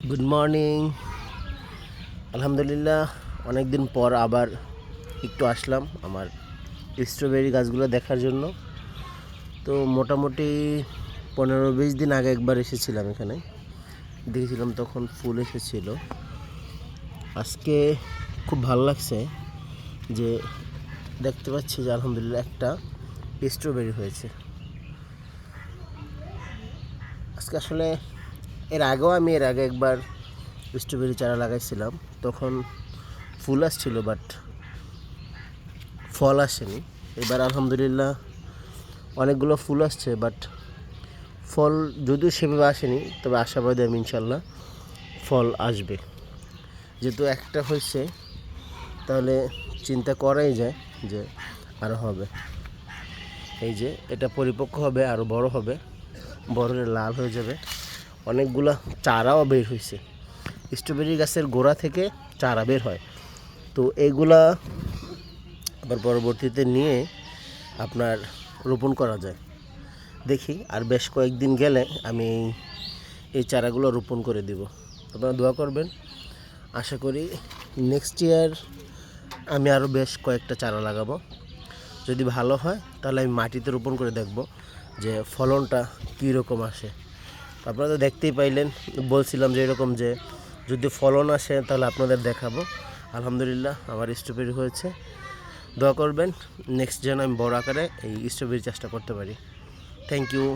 Good morning. আলহামদুলিল্লাহ, অনেক দিন পর আবার একটু আসলাম আমার স্ট্রবেরি গাছগুলো দেখার জন্য। তো মোটামুটি 15-20 দিন আগে একবার এসেছিলাম, এখানে দেখেছিলাম, তখন ফুল এসেছিল। আজকে খুব ভালো লাগছে যে দেখতে পাচ্ছি যে আলহামদুলিল্লাহ একটা স্ট্রবেরি হয়েছে আজকে। আসলে এর আগে একবার স্ট্রবেরি চারা লাগাইছিলাম, তখন ফুল আসছিল বাট ফল আসেনি। এবার আলহামদুলিল্লাহ অনেকগুলো ফুল আসছে, বাট ফল যদিও সেভাবে আসেনি, তবে আশাবাদী আমি ইনশাল্লাহ ফল আসবে। যেহেতু একটা হয়েছে তাহলে চিন্তা করাই যায় যে আরও হবে। এই যে এটা পরিপক্ক হবে, আরও বড় হবে, বড় হলে লাল হয়ে যাবে। অনেকগুলা চারাও বের হয়েছে, স্ট্রবেরি গাছের গোড়া থেকে চারা বের হয়। তো এইগুলা আবার পরবর্তীতে নিয়ে আপনার রোপণ করা যায়। দেখি আর বেশ কয়েকদিন গেলে আমি এই চারাগুলো রোপণ করে দেব। আপনারা দোয়া করবেন। আশা করি নেক্সট ইয়ার আমি আরও বেশ কয়েকটা চারা লাগাবো। যদি ভালো হয় তাহলে আমি মাটিতে রোপণ করে দেখব যে ফলনটা কী রকম আসে। আপনারা তো দেখতেই পাইলেন, বলছিলাম যে এরকম যে যদি ফলন আসে তাহলে আপনাদের দেখাবো। আলহামদুলিল্লাহ আমার স্ট্রবেরি হয়েছে। দোয়া করবেন নেক্সট যেন আমি বড় আকারে এই স্ট্রবেরি চাষটা করতে পারি। Thank you.